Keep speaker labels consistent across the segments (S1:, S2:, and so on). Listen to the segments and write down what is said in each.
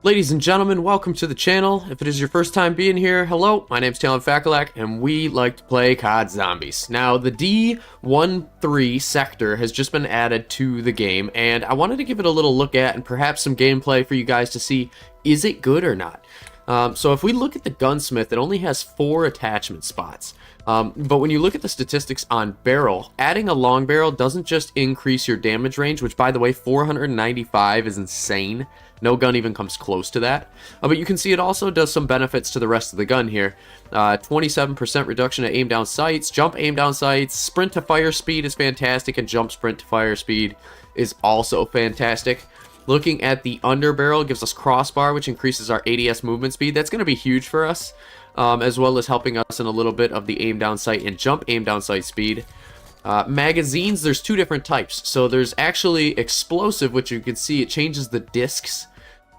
S1: Ladies and gentlemen, welcome to the channel. If it is your first time being here, hello, my name's Talon Fakalak, and we like to play COD Zombies. Now, the D1.3 Sector has just been added to the game, and I wanted to give it a little look at and perhaps some gameplay for you guys to see, is it good or not? So if we look at the gunsmith, it only has 4 attachment spots. But when you look at the statistics on barrel, adding a long barrel doesn't just increase your damage range, which by the way, 495 is insane. No gun even comes close to that. But you can see it also does some benefits to the rest of the gun here. 27% reduction to aim down sights, jump aim down sights, sprint to fire speed is fantastic, and jump sprint to fire speed is also fantastic. Looking at the underbarrel, it gives us crossbar, which increases our ADS movement speed. That's going to be huge for us, as well as helping us in a little bit of the aim down sight and jump aim down sight speed. Magazines, there's 2 different types. So there's actually explosive, which you can see it changes the discs,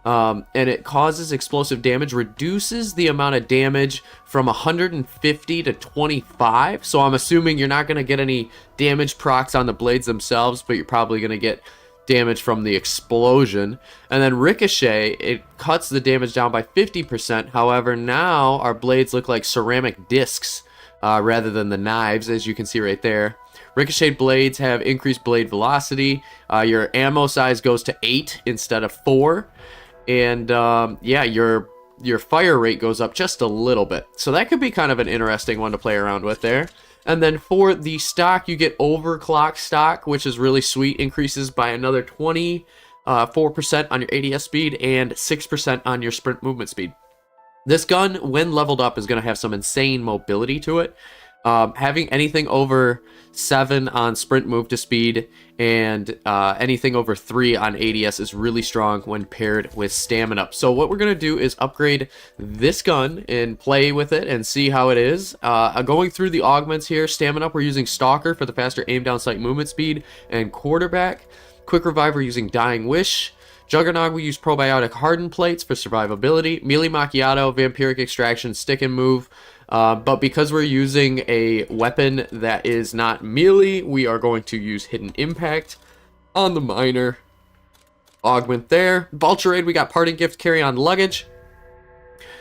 S1: and it causes explosive damage, reduces the amount of damage from 150 to 25. So I'm assuming you're not going to get any damage procs on the blades themselves, but you're probably going to get damage from the explosion. And then ricochet, it cuts the damage down by 50%. However, now our blades look like ceramic discs rather than the knives, as you can see right there. Ricochet blades have increased blade velocity. Your ammo size goes to 8 instead of 4. And yeah, your fire rate goes up just a little bit. So that could be kind of an interesting one to play around with there. And then for the stock, you get overclock stock, which is really sweet. Increases by another 24% on your ADS speed and 6% on your sprint movement speed. This gun, when leveled up, is going to have some insane mobility to it. Having anything over 7 on sprint move to speed and anything over 3 on ADS is really strong when paired with stamina. So what we're going to do is upgrade this gun and play with it and see how it is. Going through the augments here, stamina, we're using Stalker for the faster aim down sight movement speed and quarterback. Quick revive, we're using Dying Wish. Juggernog, we use probiotic hardened plates for survivability. Melee Macchiato, vampiric extraction, stick and move. But because we're using a weapon that is not melee, we are going to use hidden impact on the minor. Augment there. Vulture Aid, we got parting gift, carry on luggage.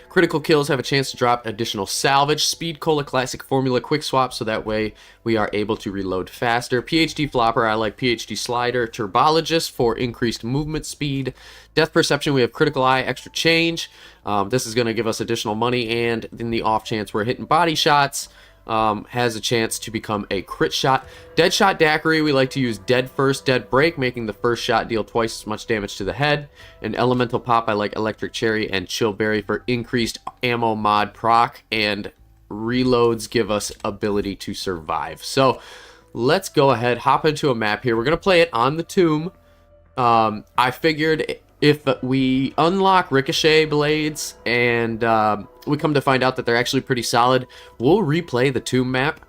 S1: Critical kills have a chance to drop additional salvage. Speed Cola Classic Formula Quick Swap, so that way we are able to reload faster. PhD Flopper, I like PhD Slider. Turbologist for increased movement speed. Death Perception, we have Critical Eye, extra change. This is going to give us additional money, and in the off chance we're hitting body shots, has a chance to become a crit shot. Dead Shot Daiquiri, we like to use Dead First, Dead Break, making the first shot deal twice as much damage to the head. And Elemental Pop, I like Electric Cherry and Chill Berry for increased ammo mod proc, and reloads give us ability to survive. So let's go ahead, hop into a map here. We're going to play it on the tomb. I figured if we unlock ricochet blades and we come to find out that they're actually pretty solid, we'll replay the tomb map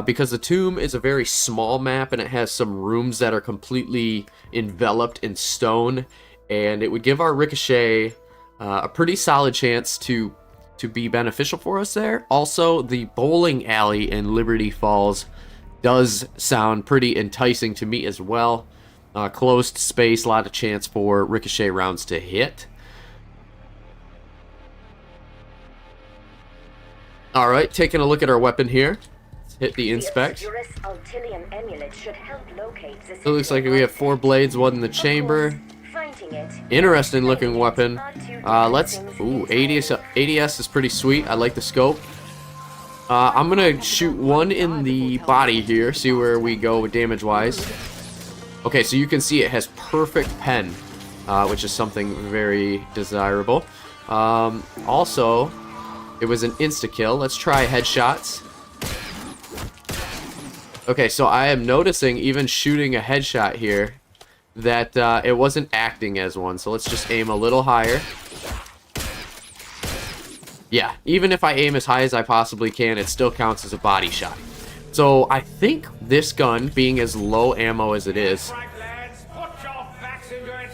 S1: because the tomb is a very small map and it has some rooms that are completely enveloped in stone, and it would give our ricochet a pretty solid chance to be beneficial for us there. Also, the bowling alley in Liberty Falls does sound pretty enticing to me as well. Closed space, a lot of chance for ricochet rounds to hit. Alright, taking a look at our weapon here. Let's hit the inspect. It looks like we have 4 blades, 1 in the chamber. Interesting looking weapon. Ooh, ADS is pretty sweet. I like the scope. I'm gonna shoot 1 in the body here, see where we go damage wise. Okay, so you can see it has perfect pen, which is something very desirable. Also, it was an insta-kill. Let's try headshots. Okay, so I am noticing, even shooting a headshot here, that it wasn't acting as one. So let's just aim a little higher. Yeah, even if I aim as high as I possibly can, it still counts as a body shot. So I think this gun, being as low ammo as it is,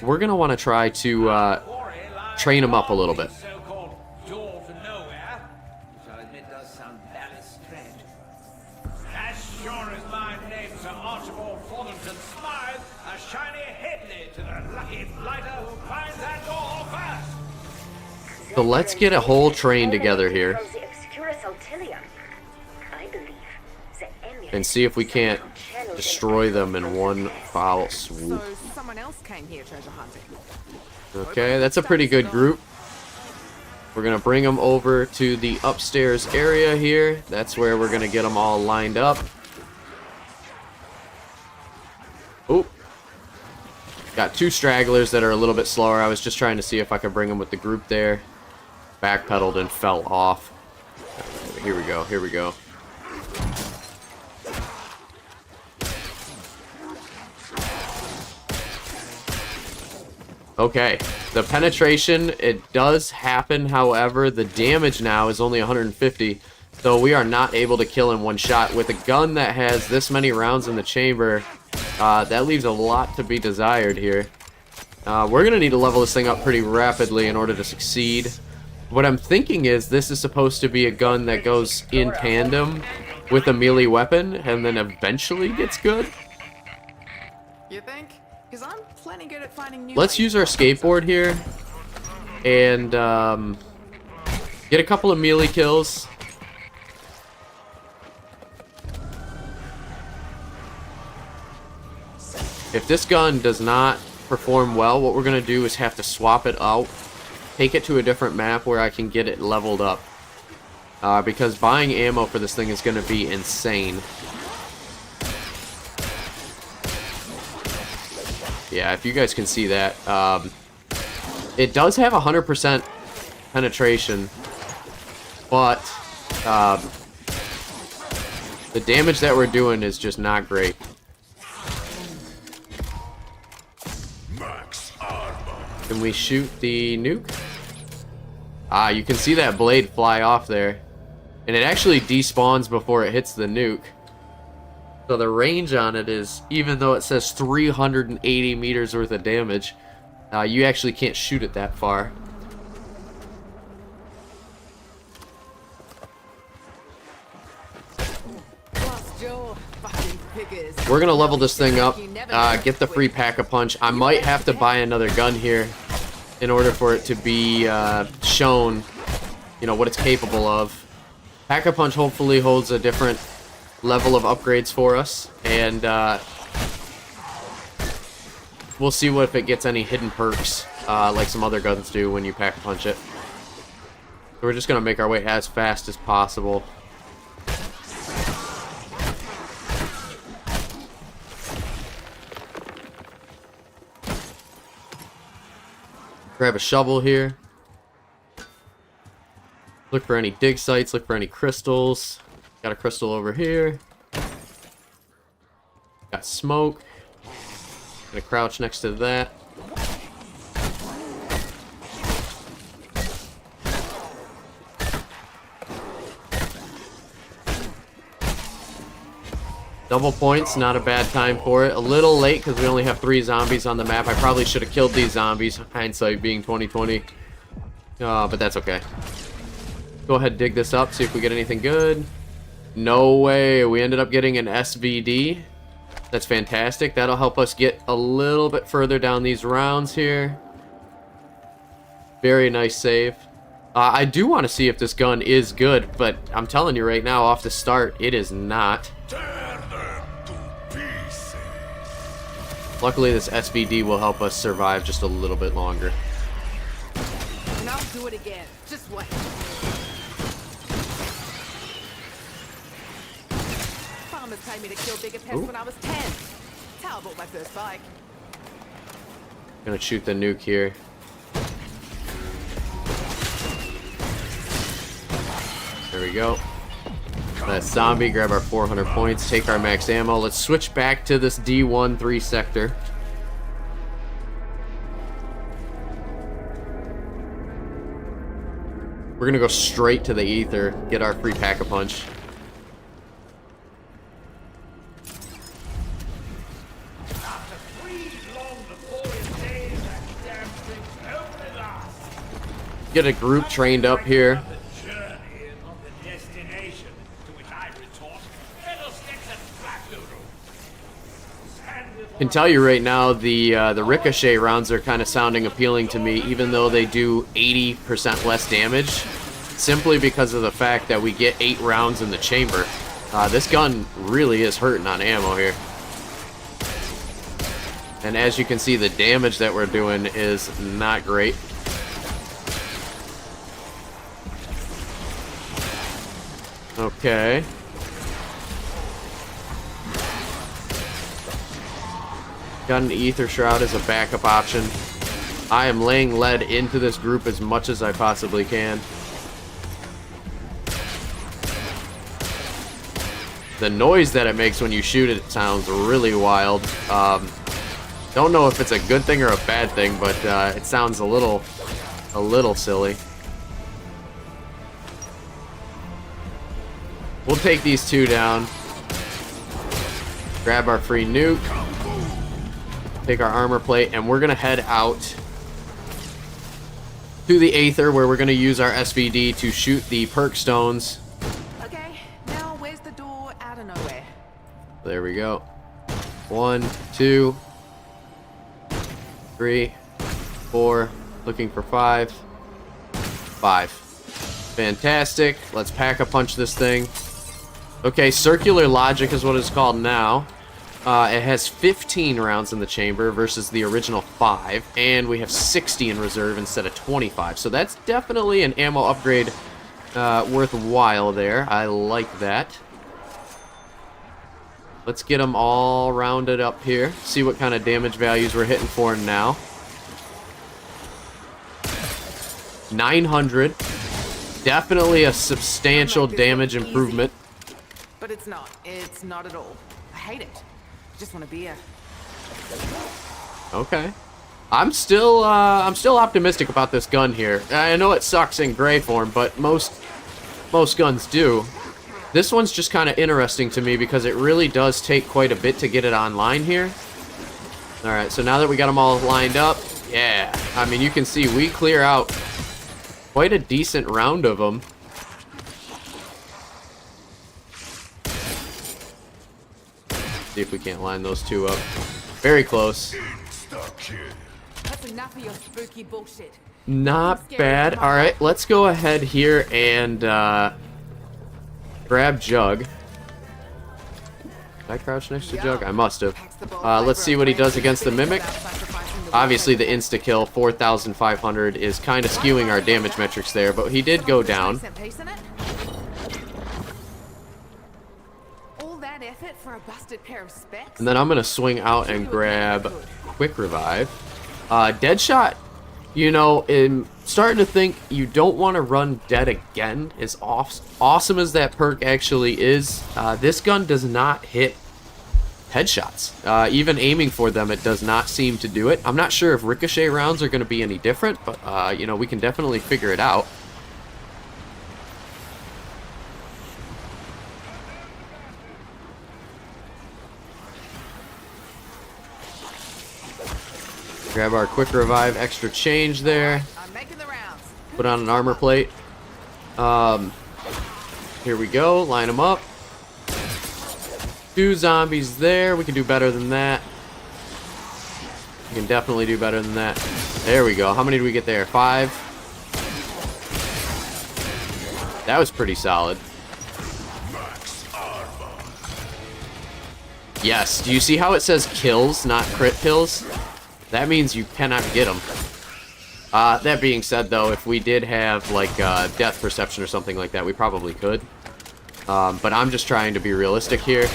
S1: we're going to want to try to train him up a little bit.
S2: A shiny headlight to the lucky blighter who finds that door first.
S1: So let's get a whole train together here and see if we can't destroy them in one foul swoop.
S2: So someone else came here treasure hunting.
S1: Okay, that's a pretty good group. We're gonna bring them over to the upstairs area here. That's where we're gonna get them all lined up. Oh, got two stragglers that are a little bit slower. I was just trying to see if I could bring them with the group there. Backpedaled and fell off. Here we go, here we go. Okay, the penetration, it does happen. However, the damage now is only 150, so we are not able to kill in one shot. With a gun that has this many rounds in the chamber, that leaves a lot to be desired here. We're going to need to level this thing up pretty rapidly in order to succeed. What I'm thinking is this is supposed to be a gun that goes in tandem with a melee weapon and then eventually gets good.
S2: You think? Because I'm plenty good at finding new.
S1: Let's use our skateboard here and get a couple of melee kills. If this gun does not perform well, what we're going to do is have to swap it out, take it to a different map where I can get it leveled up. Because buying ammo for this thing is going to be insane. Yeah, if you guys can see that. It does have 100% penetration, but the damage that we're doing is just not great. Can we shoot the nuke? You can see that blade fly off there. And it actually despawns before it hits the nuke. So the range on it is, even though it says 380 meters worth of damage, you actually can't shoot it that far. We're gonna level this thing up, get the free pack-a-punch. I might have to buy another gun here in order for it to be shown, you know, what it's capable of. Pack-a-punch hopefully holds a different level of upgrades for us, and we'll see what if it gets any hidden perks like some other guns do when you pack-a-punch it. So we're just gonna make our way as fast as possible. Grab a shovel here. Look for any dig sites, look for any crystals. Got a crystal over here. Got smoke. Gonna crouch next to that. Double points, not a bad time for it. A little late because we only have 3 zombies on the map. I probably should have killed these zombies, hindsight being 2020. But that's okay. Go ahead and dig this up, see if we get anything good. No way, we ended up getting an SVD. That's fantastic. That'll help us get a little bit further down these rounds here. Very nice save. I do want to see if this gun is good, but I'm telling you right now, off the start, it is not. Luckily, this SVD will help us survive just a little bit longer.
S2: And I'll do it again. Just wait. Farmers paid me to kill bigger pests when I was 10. That's how I bought my first bike.
S1: Gonna shoot the nuke here. There we go. That zombie, grab our 400 points, take our max ammo. Let's switch back to this D1.3 sector. We're gonna go straight to the ether, get our free pack-a-punch. Get a group trained up here. can tell you right now, the ricochet rounds are kind of sounding appealing to me, even though they do 80% less damage, simply because of the fact that we get 8 rounds in the chamber. This gun really is hurting on ammo here. And as you can see, the damage that we're doing is not great. Okay. Got an ether shroud as a backup option. I am laying lead into this group as much as I possibly can. The noise that it makes when you shoot it sounds really wild. Don't know if it's a good thing or a bad thing, but it sounds a little silly. We'll take these 2 down. Grab our free nuke. Take our armor plate, and we're gonna head out to the Aether, where we're gonna use our SVD to shoot the perk stones.
S2: Okay, now where's the door out of nowhere?
S1: There we go. 1, 2, 3, 4. Looking for 5. 5. Fantastic. Let's pack a punch this thing. Okay, circular logic is what it's called now. It has 15 rounds in the chamber versus the original 5, and we have 60 in reserve instead of 25. So that's definitely an ammo upgrade worthwhile there. I like that. Let's get them all rounded up here. See what kind of damage values we're hitting for now. 900. Definitely a substantial damage improvement.
S2: But it's not. It's not at all. I hate it. I just want a beer.
S1: Okay. I'm still optimistic about this gun here. I know it sucks in gray form, but most guns do. This one's just kind of interesting to me because it really does take quite a bit to get it online here. All right, so now that we got them all lined up, yeah. I mean, you can see we clear out quite a decent round of them. See if we can't line those 2 up. Very close.
S2: That's enough of your spooky bullshit.
S1: Not bad. All right, let's go ahead here and grab Jug. Did I crouch next to Jug? I must have. Let's see what he does against the Mimic. Obviously, the insta-kill, 4,500, is kind of skewing our damage metrics there, but he did go down.
S2: For a busted pair of specs?
S1: And then I'm going to swing out and grab Quick Revive. Deadshot, you know, I'm starting to think you don't want to run dead again. As awesome as that perk actually is, this gun does not hit headshots. Even aiming for them, it does not seem to do it. I'm not sure if ricochet rounds are going to be any different, but, you know, we can definitely figure it out. Grab our quick revive, extra change there.
S2: I'm making the rounds.
S1: Put on an armor plate. Here we go. Line them up. 2 zombies there. We can do better than that. We can definitely do better than that. There we go. How many did we get there? 5. That was pretty solid. Yes. Do you see how it says kills, not crit kills? That means you cannot get them. That being said, though, if we did have, like, death perception or something like that, we probably could. But I'm just trying to be realistic here.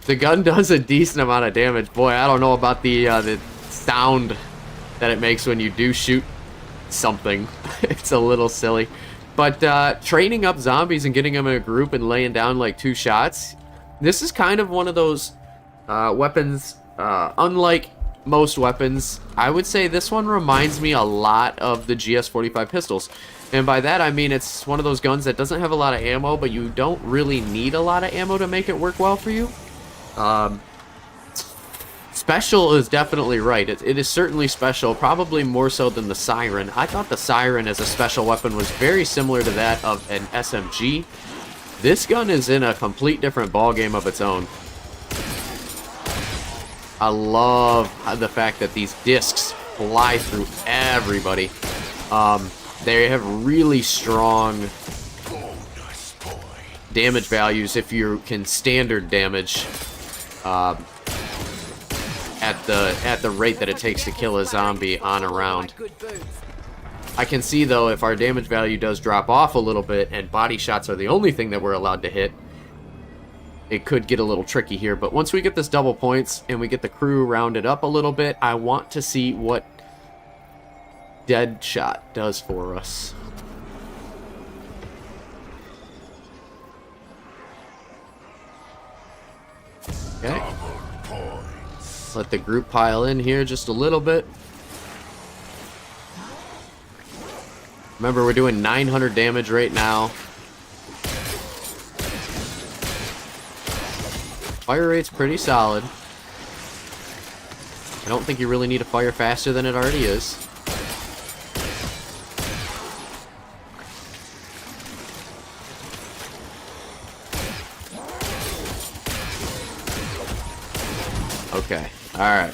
S1: The gun does a decent amount of damage. Boy, I don't know about the sound that it makes when you do shoot something. It's a little silly. But training up zombies and getting them in a group and laying down, like, 2 shots, this is kind of one of those weapons... unlike most weapons, I would say this one reminds me a lot of the GS45 pistols. And by that I mean it's one of those guns that doesn't have a lot of ammo, but you don't really need a lot of ammo to make it work well for you. Special is definitely right. It is certainly special, probably more so than the Siren. I thought the Siren as a special weapon was very similar to that of an SMG. This gun is in a complete different ballgame of its own. I love the fact that these discs fly through everybody. They have really strong damage values if you can standard damage at the rate that it takes to kill a zombie on a round. I can see, though, if our damage value does drop off a little bit and body shots are the only thing that we're allowed to hit, it could get a little tricky here. But once we get this double points and we get the crew rounded up a little bit, I want to see what dead shot does for us. Okay. Let the group pile in here just a little bit. Remember, we're doing 900 damage right now. Fire rate's pretty solid. I don't think you really need to fire faster than it already is. Okay, alright.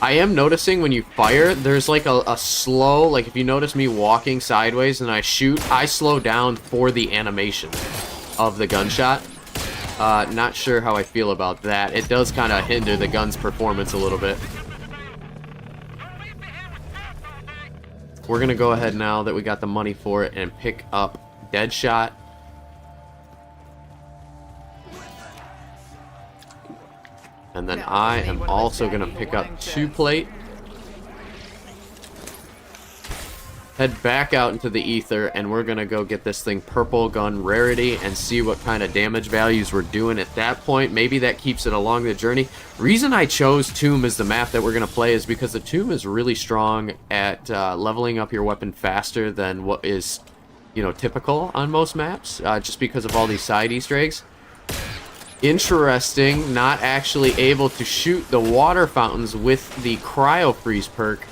S1: I am noticing when you fire, there's like a slow, like if you notice me walking sideways and I shoot, I slow down for the animation of the gunshot. Not sure how I feel about that. It does kind of hinder the gun's performance a little bit. We're going to go ahead now that we got the money for it and pick up Deadshot. And then I am also going to pick up 2 plate. Head back out into the ether, and we're going to go get this thing purple gun rarity and see what kind of damage values we're doing at that point. Maybe that keeps it along the journey. Reason I chose Tomb as the map that we're going to play is because the Tomb is really strong at leveling up your weapon faster than what is, you know, typical on most maps, just because of all these side Easter eggs. Interesting, not actually able to shoot the water fountains with the cryo freeze perk.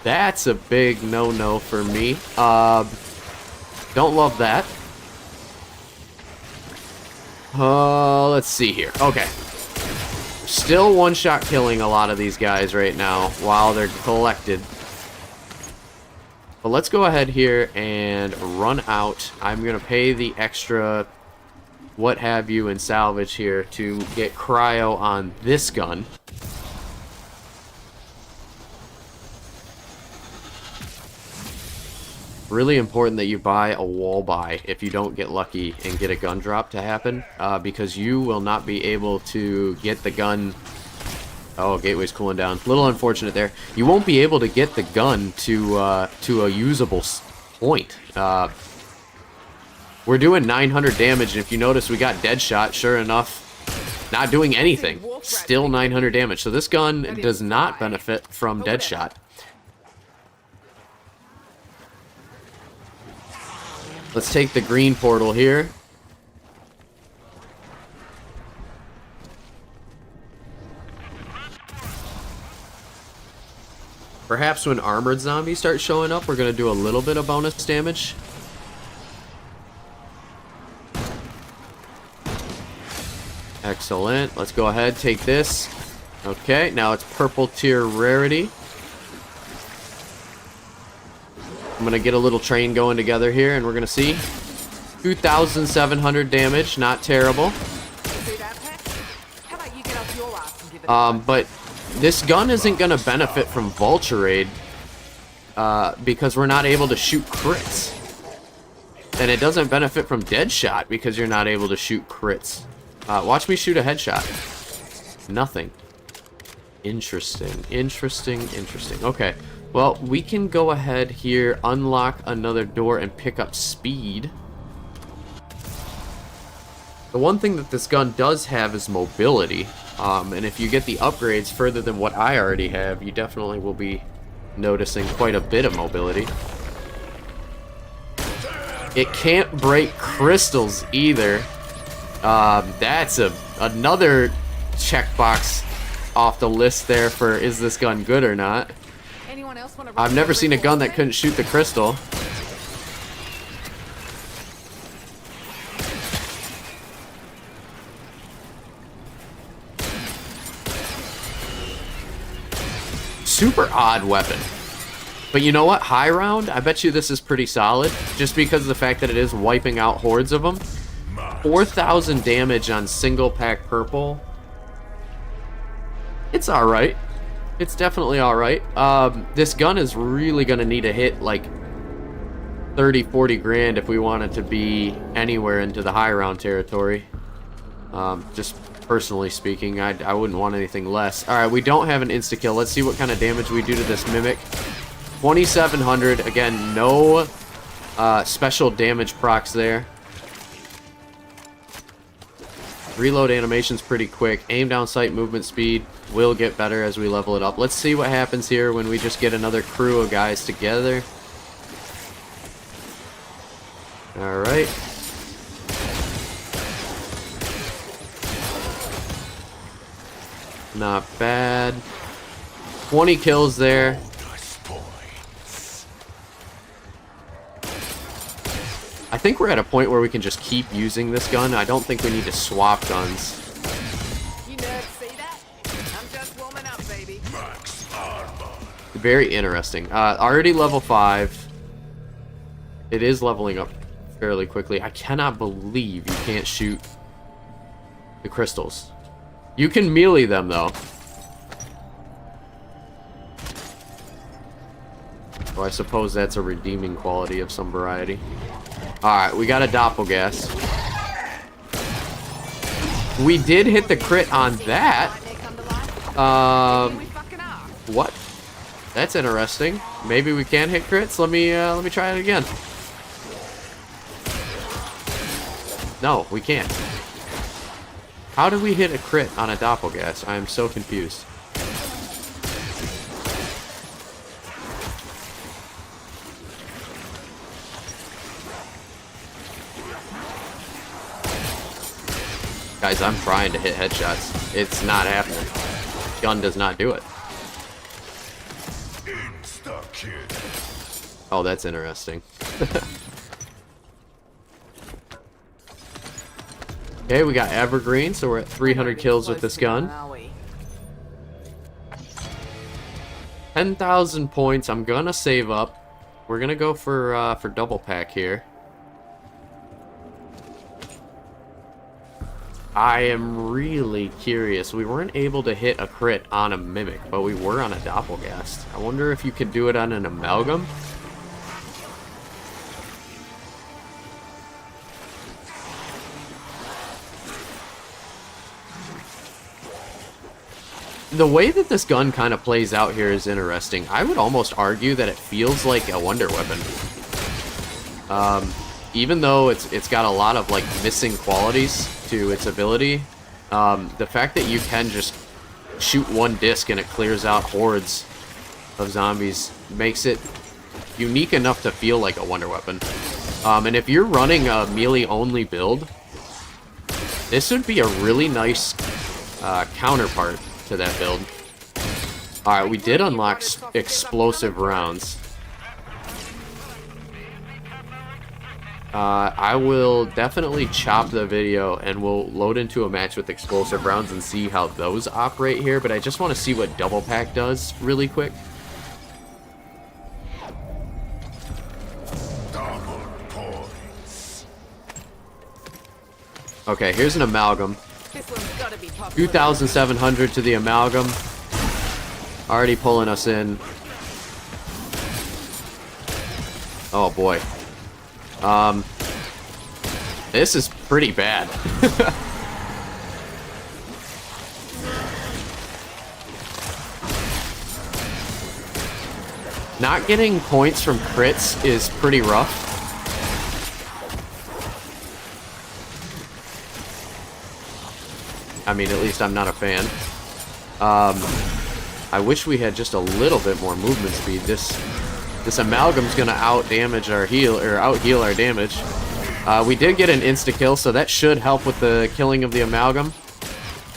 S1: That's a big no-no for me. Don't love that. Let's see here. Okay. Still one-shot killing a lot of these guys right now while they're collected. But let's go ahead here and run out. I'm going to pay the extra what have you in salvage here to get cryo on this gun. Really important that you buy a wall buy if you don't get lucky and get a gun drop to happen, because you will not be able to get the gun. Oh, gateway's cooling down. A little unfortunate there. You won't be able to get the gun to a usable point. We're doing 900 damage, and if you notice, we got Deadshot, sure enough, not doing anything. Still 900 damage. So this gun does not benefit from Deadshot. Let's take the green portal here. Perhaps when armored zombies start showing up, we're going to do a little bit of bonus damage. Excellent. Let's go ahead, take this. Okay, now it's purple tier rarity. I'm going to get a little train going together here, and we're going to see 2,700 damage. Not terrible. But this gun isn't going to benefit from Vulture Raid because we're not able to shoot crits. And it doesn't benefit from Deadshot because you're not able to shoot crits. Watch me shoot a headshot. Nothing. Interesting. Okay. Well, we can go ahead here, unlock another door, and pick up speed. The one thing that this gun does have is mobility. And if you get the upgrades further than what I already have, you definitely will be noticing quite a bit of mobility. It can't break crystals either. That's another checkbox off the list there for is this gun good or not. I've never seen a gun that couldn't shoot the crystal. super odd weapon. But you know what? High round, I bet you this is pretty solid. Just because of the fact that it is wiping out hordes of them. 4,000 damage on single pack purple. It's alright. It's definitely alright. This gun is really going to need a hit like 30, 40 grand if we want it to be anywhere into the high round territory. Just personally speaking, I wouldn't want anything less. Alright, we don't have an insta-kill. Let's see what kind of damage we do to this mimic. 2,700. Again, no special damage procs there. Reload animation's pretty quick. Aim down sight movement speed will get better as we level it up. Let's see what happens here when we just get another crew of guys together. Alright. Not bad. 20 kills there. I think we're at a point where we can just keep using this gun. I don't think we need to swap guns.
S2: You nerds see that? I'm just warming up, baby.
S1: Very interesting. Already level 5. It is leveling up fairly quickly. I cannot believe you can't shoot the crystals. You can melee them, though. So I suppose that's a redeeming quality of some variety. Alright, we got a doppelgas. We did hit the crit on that. What? That's interesting. Maybe we can hit crits. Let me try it again. No, we can't. How did we hit a crit on a doppelgas? I am so confused. Guys, I'm trying to hit headshots. It's not happening. Gun does not do it. Oh, that's interesting. Okay, we got evergreen, so we're at 300 kills with this gun. 10,000 points. I'm gonna save up. We're gonna go for double pack here. I am really curious. We weren't able to hit a crit on a mimic, but we were on a doppelgast. I wonder if you could do it on an amalgam. The way that this gun kind of plays out here is interesting. I would almost argue that it feels like a wonder weapon. Even though it's got a lot of like missing qualities to its ability, the fact that you can just shoot one disc and it clears out hordes of zombies makes it unique enough to feel like a wonder weapon. And if you're running a melee only build, this would be a really nice counterpart to that build. Alright, we did unlock explosive rounds. I will definitely chop the video and we'll load into a match with explosive rounds and see how those operate here, but I just want to see what double pack does really quick. Okay, here's an amalgam. 2,700 to the amalgam. Already pulling us in. Oh boy. This is pretty bad. Not getting points from crits is pretty rough. I mean, at least I'm not a fan. I wish we had just a little bit more movement speed. This amalgam's gonna out damage our heal, or out heal our damage. We did get an insta kill, so that should help with the killing of the amalgam.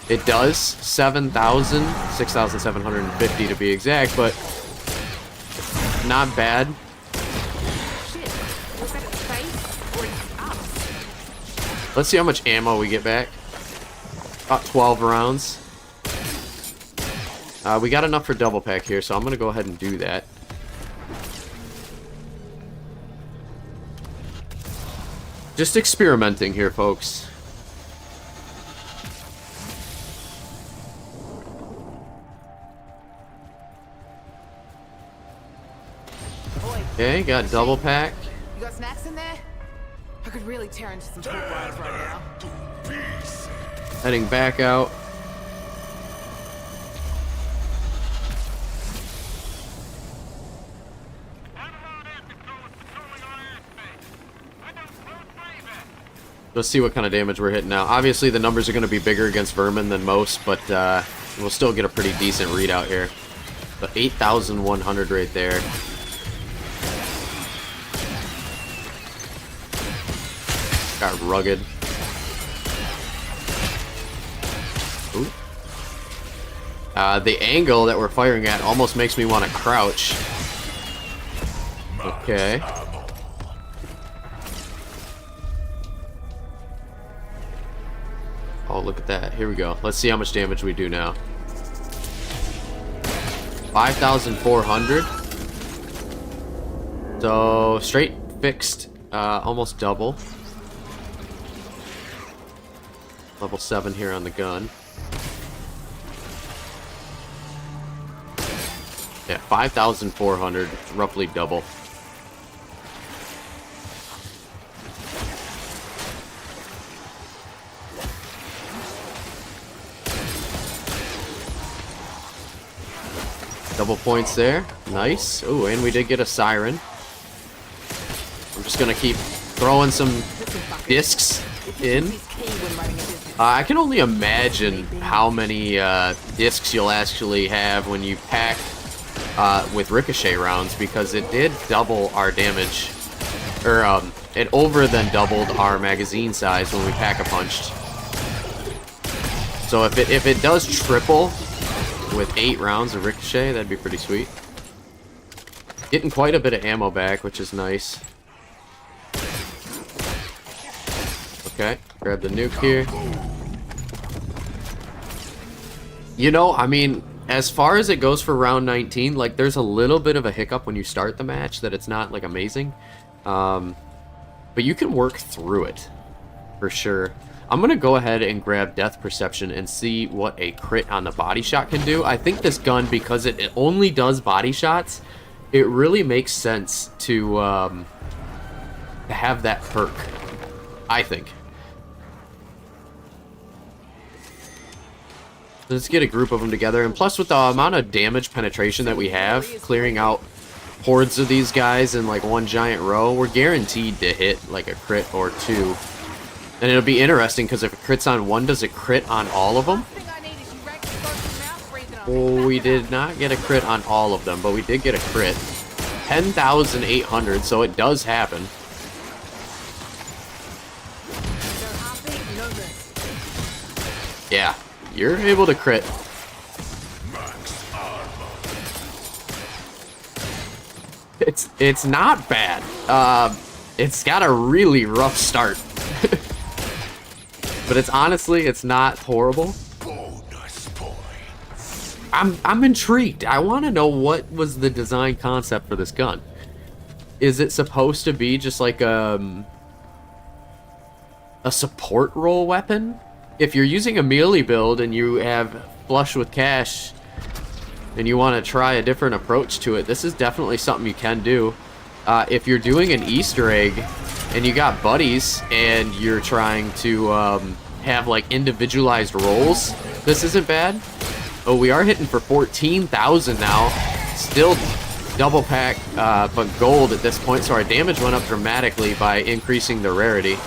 S1: It does 6,750 to be exact, but not bad. Let's see how much ammo we get back. About 12 rounds. We got enough for double pack here, so I'm gonna go ahead and do that. Just experimenting here, folks. Okay, got double pack.
S2: You got snacks in there? I could really tear into some food lines right now.
S1: Heading back out. Let's see what kind of damage we're hitting now. Obviously, the numbers are going to be bigger against vermin than most, but we'll still get a pretty decent readout here. But 8,100 right there. Got rugged. Ooh. The angle that we're firing at almost makes me want to crouch. Okay. Oh, look at that. Here we go. Let's see how much damage we do now. 5,400. So, straight fixed, almost double. Level 7 here on the gun. Yeah, 5,400, roughly double. Double points there. Nice. Oh, and we did get a siren. I'm just gonna keep throwing some discs in. I can only imagine how many discs you'll actually have when you pack with ricochet rounds, because it did double our damage, or it over than doubled our magazine size when we pack-a-punched. So if it does triple with 8 rounds of ricochet, that'd be pretty sweet. Getting quite a bit of ammo back, which is nice. Okay, grab the nuke here. You know, I mean, as far as it goes for round 19, like, there's a little bit of a hiccup when you start the match that it's not, like, amazing. But you can work through it, for sure. I'm going to go ahead and grab Death Perception and see what a crit on the body shot can do. I think this gun, because it only does body shots, it really makes sense to have that perk, I think. Let's get a group of them together, and plus with the amount of damage penetration that we have, clearing out hordes of these guys in like one giant row, we're guaranteed to hit like a crit or two. And it'll be interesting, because if it crits on one, does it crit on all of them? Oh, we did not get a crit on all of them, but we did get a crit. 10,800, so it does happen. Yeah, you're able to crit. It's not bad. It's got a really rough start. But it's not horrible. I'm intrigued. I want to know what was the design concept for this gun. Is it supposed to be just like a support role weapon? If you're using a melee build and you have flush with cash and you want to try a different approach to it, this is definitely something you can do. If you're doing an Easter egg and you got buddies and you're trying to have like individualized roles, this isn't bad. Oh, we are hitting for 14,000 now. Still double pack, but gold at this point, so our damage went up dramatically by increasing the rarity.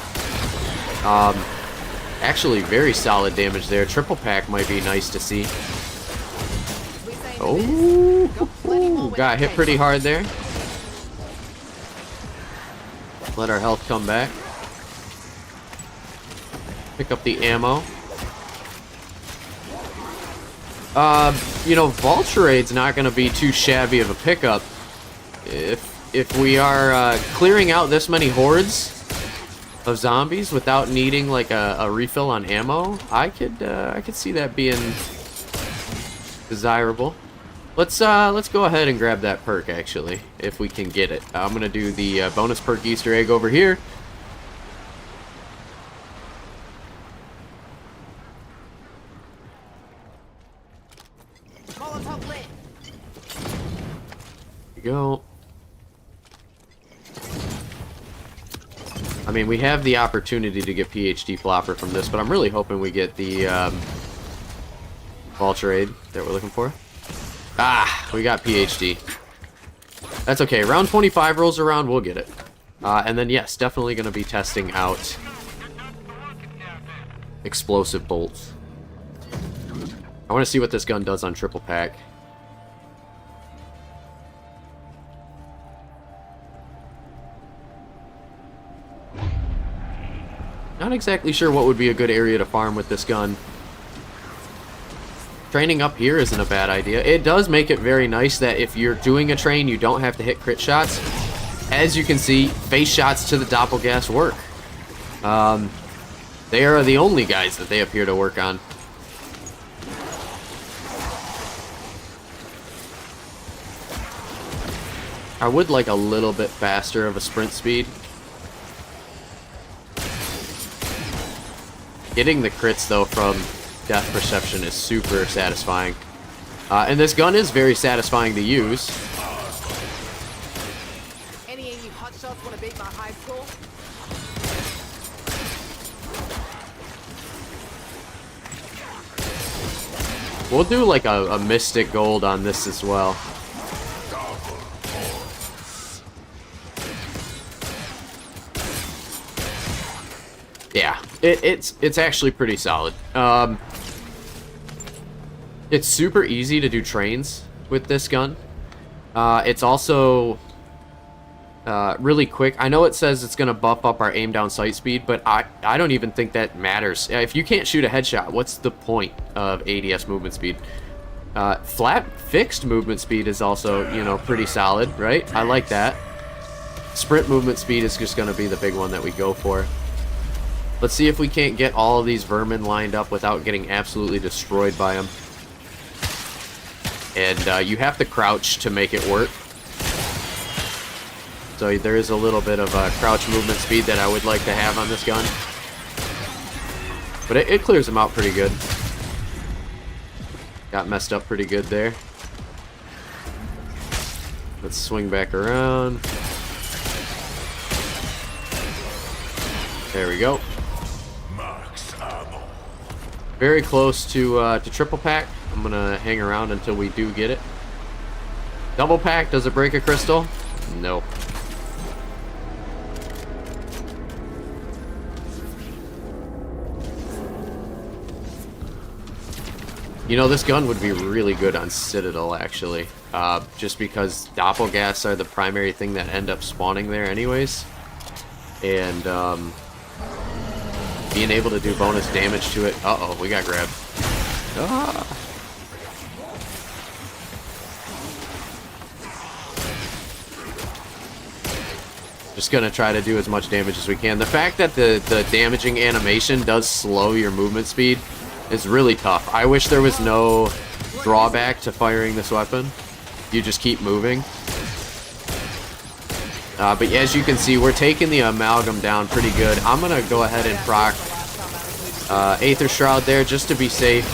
S1: Actually, very solid damage there. Triple pack might be nice to see. Oh, got hit pretty hard there. Let our health come back. Pick up the ammo. You know, Vulturade's not going to be too shabby of a pickup. If we are clearing out this many hordes of zombies without needing like a refill on ammo, I could see that being desirable. Let's go ahead and grab that perk, actually, if we can get it. I'm gonna do the bonus perk Easter egg over here.
S2: Molotov lit.
S1: There you go. I mean, we have the opportunity to get PhD Flopper from this, but I'm really hoping we get the Vulture Aid that we're looking for. Ah, we got PhD. That's okay. Round 25 rolls around, we'll get it. And then, yes, definitely going to be testing out explosive bolts. I want to see what this gun does on triple pack. Not exactly sure what would be a good area to farm with this gun. Training up here isn't a bad idea. It does make it very nice that if you're doing a train, you don't have to hit crit shots. As you can see, face shots to the Doppelgas work. They are the only guys that they appear to work on. I would like a little bit faster of a sprint speed. Getting the crits, though, from Death Perception is super satisfying. And this gun is very satisfying to use.
S2: Any of you hotshots want to beat my high score?
S1: We'll do like a Mystic Gold on this as well. Yeah, it's actually pretty solid. It's super easy to do trains with this gun. It's also really quick. I know it says it's going to buff up our aim down sight speed, but I don't even think that matters. If you can't shoot a headshot, what's the point of ADS movement speed? Flat fixed movement speed is also, you know, pretty solid, right? I like that. Sprint movement speed is just going to be the big one that we go for. Let's see if we can't get all of these vermin lined up without getting absolutely destroyed by them. And you have to crouch to make it work. So there is a little bit of crouch movement speed that I would like to have on this gun. But it clears them out pretty good. Got messed up pretty good there. Let's swing back around. There we go. Very close to triple pack. I'm gonna hang around until we do get it. Double pack, does it break a crystal? No. You know, this gun would be really good on Citadel, actually. Just because Doppelgas are the primary thing that end up spawning there anyways. And, being able to do bonus damage to it. Uh-oh, we got grabbed. Ah. Just gonna try to do as much damage as we can. The fact that the damaging animation does slow your movement speed is really tough. I wish there was no drawback to firing this weapon. You just keep moving. But as you can see, we're taking the Amalgam down pretty good. I'm going to go ahead and proc Aether Shroud there just to be safe.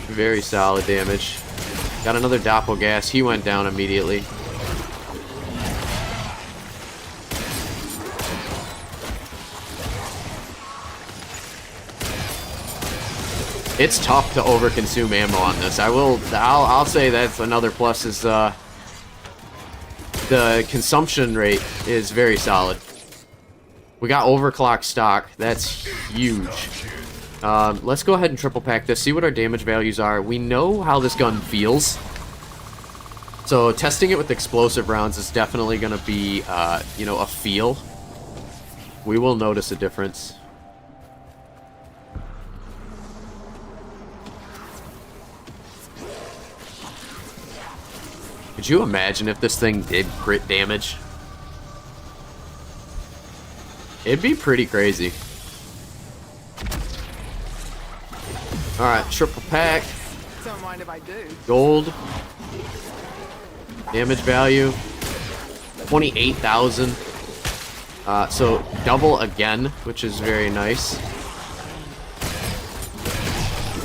S1: Very solid damage. Got another Doppelgas. He went down immediately. It's tough to overconsume ammo on this. I'll say that's another plus is the consumption rate is very solid. We got overclock stock. That's huge. Let's go ahead and triple pack this, see what our damage values are. We know how this gun feels. So testing it with explosive rounds is definitely going to be, you know, a feel. We will notice a difference. Could you imagine if this thing did crit damage? It'd be pretty crazy. Alright, triple pack.
S2: Don't mind if I do.
S1: Gold. Damage value. 28,000. So double again, which is very nice.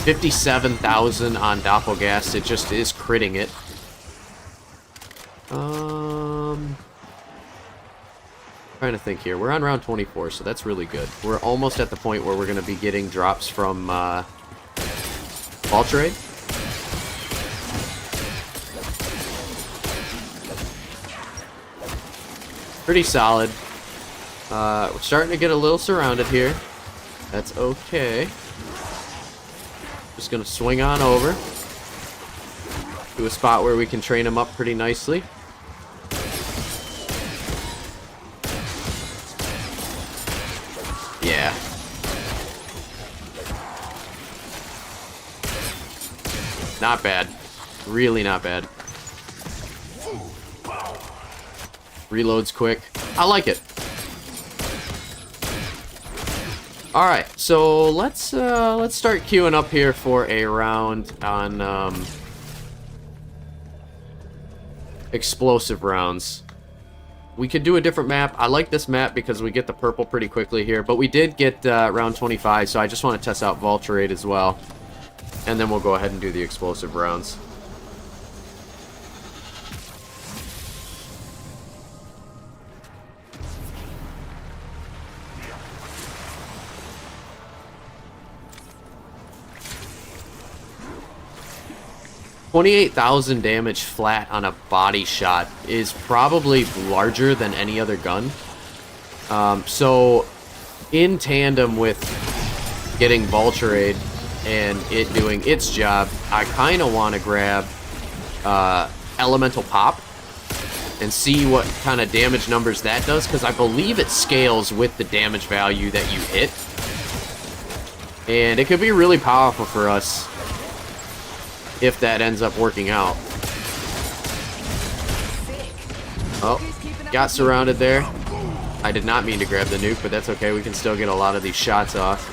S1: 57,000 on Doppelgast. It just is critting it. Trying to think here. We're on round 24, so that's really good. We're almost at the point where we're going to be getting drops from Vault Raid. Pretty solid. We're starting to get a little surrounded here. That's okay. Just gonna swing on over to a spot where we can train him up pretty nicely. Yeah. Not bad. Really not bad. Reloads quick. I like it. All right, so let's start queuing up here for a round on explosive rounds. We could do a different map. I like this map because we get the purple pretty quickly here, but we did get round 25, so I just want to test out Vault Raid as well, and then we'll go ahead and do the explosive rounds. $28,000 damage flat on a body shot is probably larger than any other gun. So, in tandem with getting Vault Raid and it doing its job, I kind of want to grab Elemental Pop and see what kind of damage numbers that does, because I believe it scales with the damage value that you hit. And it could be really powerful for us if that ends up working out. Oh, got surrounded there. I did not mean to grab the nuke, but that's okay. We can still get a lot of these shots off.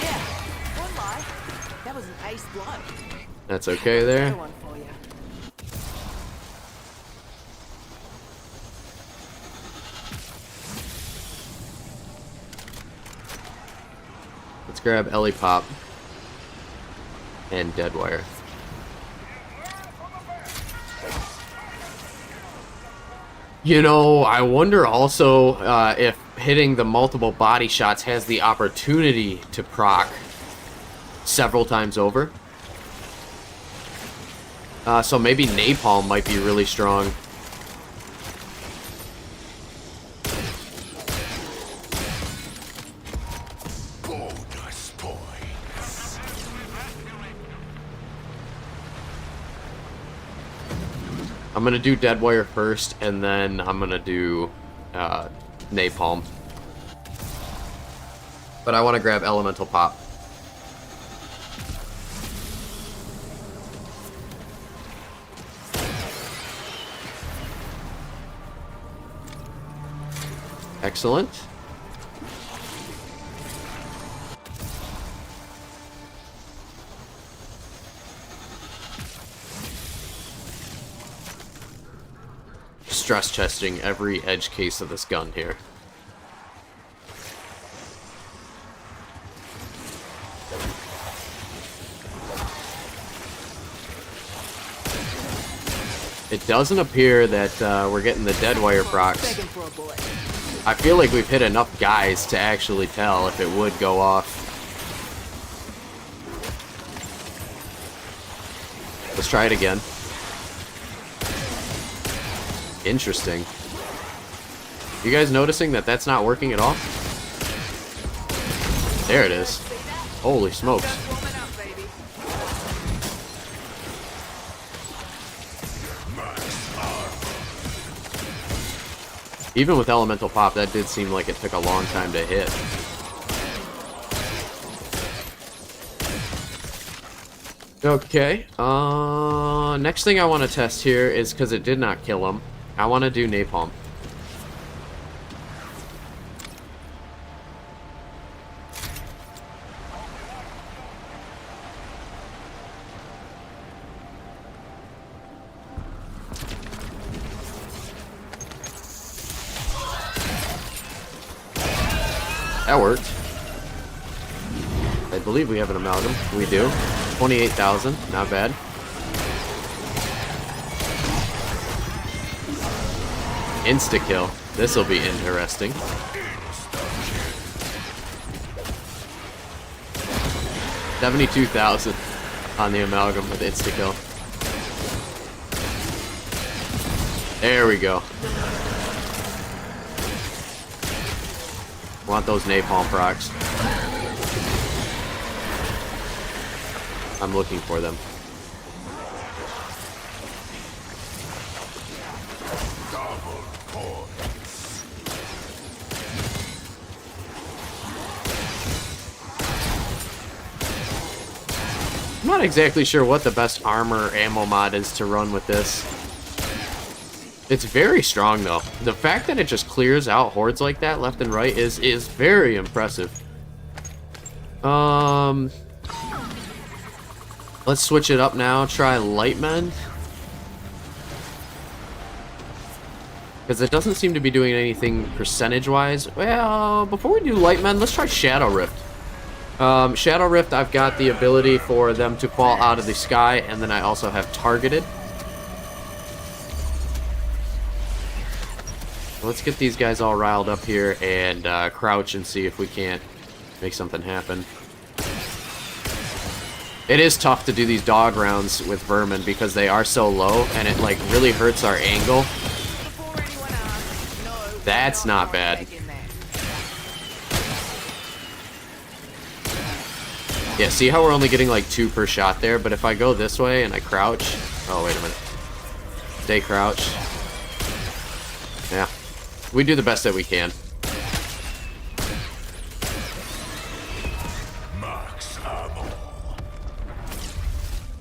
S2: Yeah, one lie. That was an ace blow.
S1: That's okay there.
S2: Another one for you.
S1: Let's grab Ellie Pop and Deadwire. You know, I wonder also if hitting the multiple body shots has the opportunity to proc several times over. So maybe Napalm might be really strong. I'm gonna do Deadwire first, and then I'm gonna do Napalm. But I want to grab Elemental Pop. Excellent. Stress testing every edge case of this gun here. It doesn't appear that we're getting the Deadwire procs.
S2: Begging for a bullet.
S1: I feel like we've hit enough guys to actually tell if it would go off. Let's try it again. Interesting. You guys noticing that that's not working at all? There it is. Holy smokes.
S2: Just warming up, baby.
S1: Even with Elemental Pop, that did seem like it took a long time to hit. Okay. Next thing I want to test here is, because it did not kill him, I want to do Napalm. That worked. I believe we have an amalgam. We do. 28,000. Not bad. Insta-kill. This will be interesting. $72,000 on the amalgam with insta-kill. There we go. Want those napalm procs. I'm looking for them. I'm not exactly sure what the best armor ammo mod is to run with this. It's very strong though. The fact that it just clears out hordes like that left and right is very impressive. Let's switch it up now. Try Lightmen. Because it doesn't seem to be doing anything percentage-wise. Well, before we do Lightmen, let's try Shadow Rift. Shadow Rift, I've got the ability for them to fall out of the sky, and then I also have targeted. Let's get these guys all riled up here and crouch and see if we can't make something happen. It is tough to do these dog rounds with vermin because they are so low, and it like really hurts our angle. That's not bad. Yeah, see how we're only getting like 2 per shot there, but if I go this way and I crouch... Oh, wait a minute. Stay crouched. Yeah. We do the best that we can.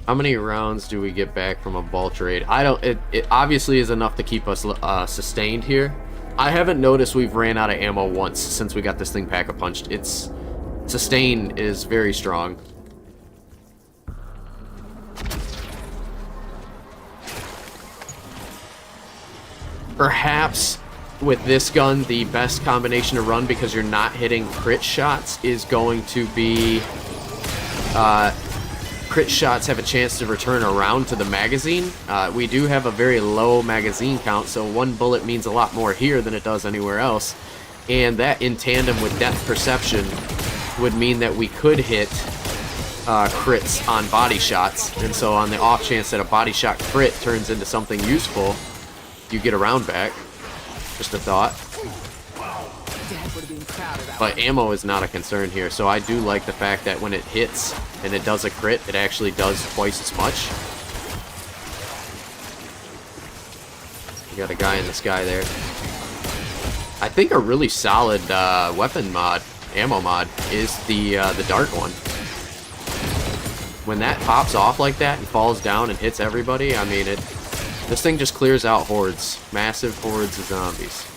S1: How many rounds do we get back from a Vulture raid? I don't... It obviously is enough to keep us sustained here. I haven't noticed we've ran out of ammo once since we got this thing pack-a-punched. It's... Sustain is very strong. Perhaps with this gun, the best combination to run because you're not hitting crit shots is going to be... crit shots have a chance to return around to the magazine. We do have a very low magazine count, so 1 bullet means a lot more here than it does anywhere else. And that in tandem with depth perception would mean that we could hit crits on body shots. And so on the off chance that a body shot crit turns into something useful, you get a round back. Just a thought. But ammo is not a concern here, so I do like the fact that when it hits and it does a crit, it actually does twice as much. We got a guy in the sky there. I think a really solid weapon mod, ammo mod, is the dark one. When that pops off like that and falls down and hits everybody, I mean, this thing just clears out hordes. Massive hordes of zombies.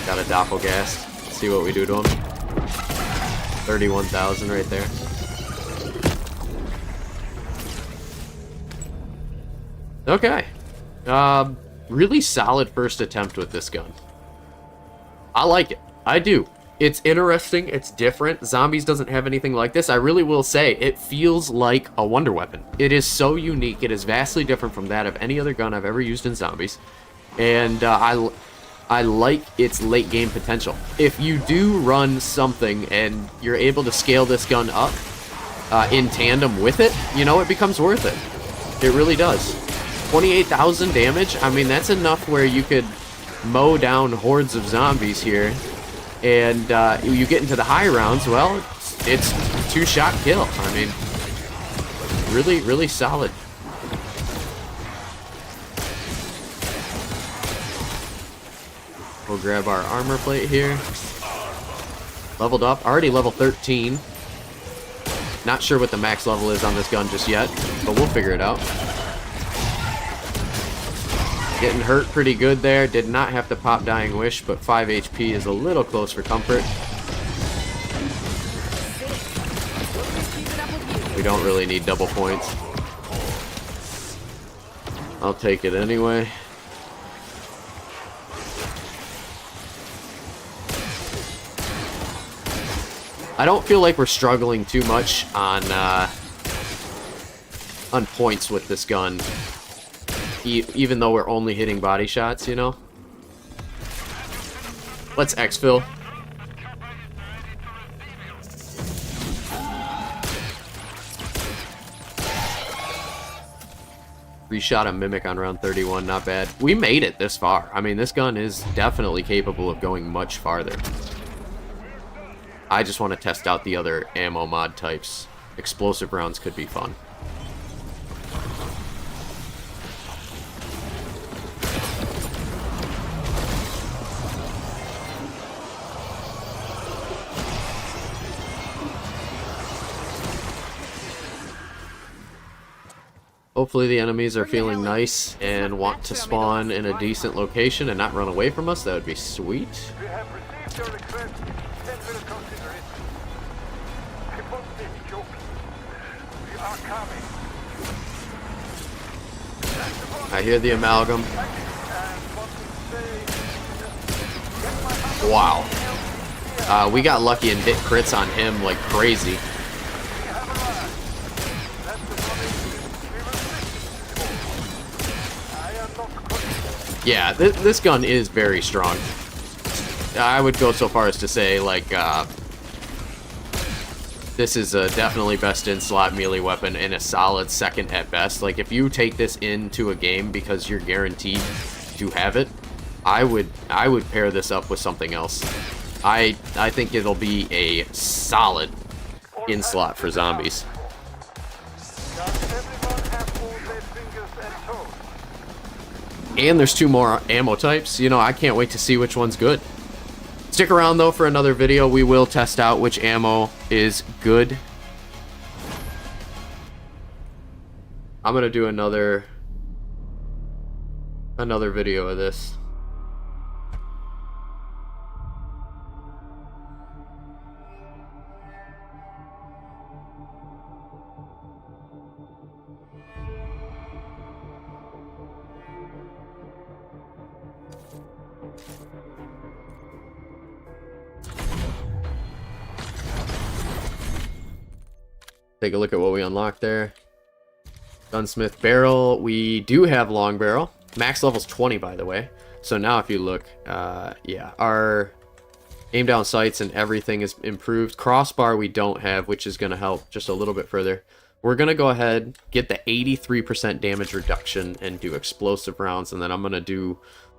S1: Got a doppelgast. See what we do to him. 31,000 right there. Okay. Really solid first attempt with this gun. I like it. I do. It's interesting. It's different. Zombies doesn't have anything like this. I really will say it feels like a wonder weapon. It is so unique. It is vastly different from that of any other gun I've ever used in Zombies. And I like its late game potential. If you do run something and you're able to scale this gun up in tandem with it, you know, it becomes worth it. It really does. 28,000 damage, I mean, that's enough where you could mow down hordes of zombies here. And you get into the high rounds, well, it's 2-shot kill. I mean, really, really solid. We'll grab our armor plate here. Leveled up, already level 13. Not sure what the max level is on this gun just yet, but we'll figure it out. Getting hurt pretty good there. Did not have to pop Dying Wish, but 5 HP is a little close for comfort. We don't really need double points. I'll take it anyway. I don't feel like we're struggling too much on points with this gun, even though we're only hitting body shots, you know? Let's exfil. Reshot a mimic on round 31, not bad. We made it this far. I mean, this gun is definitely capable of going much farther. I just want to test out the other ammo mod types. Explosive rounds could be fun. Hopefully the enemies are feeling nice and want to spawn in a decent location and not run away from us. That would be sweet.
S3: We have received your request and will consider it. I won't be joking. We are coming.
S1: I hear the amalgam. Wow. We got lucky and hit crits on him like crazy. Yeah, this gun is very strong. I would go so far as to say, like, this is a definitely best in slot melee weapon and a solid second at best. Like, if you take this into a game because you're guaranteed to have it, I would pair this up with something else. I think it'll be a solid in slot for zombies. And there's 2 more ammo types. You know, I can't wait to see which one's good. Stick around, though, for another video. We will test out which ammo is good. I'm going to do another video of this. Take a look at what we unlocked there. Gunsmith barrel. We do have long barrel. Max level's 20, by the way. So now if you look, yeah, our aim down sights and everything is improved. Crossbar we don't have, which is going to help just a little bit further. We're going to go ahead, get the 83% damage reduction and do explosive rounds, and then I'm going to do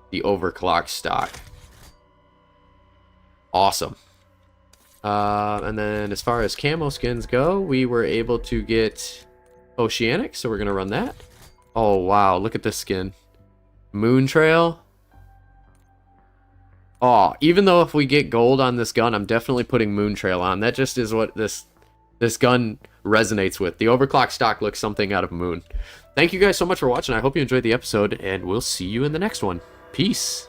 S1: the overclock stock. Awesome. And then as far as camo skins go, we were able to get Oceanic, so we're going to run that. Oh, wow, look at this skin. Moon Trail. Oh, even though if we get gold on this gun, I'm definitely putting Moon Trail on. That just is what this gun resonates with. The overclock stock looks something out of Moon. Thank you guys so much for watching. I hope you enjoyed the episode, and we'll see you in the next one. Peace.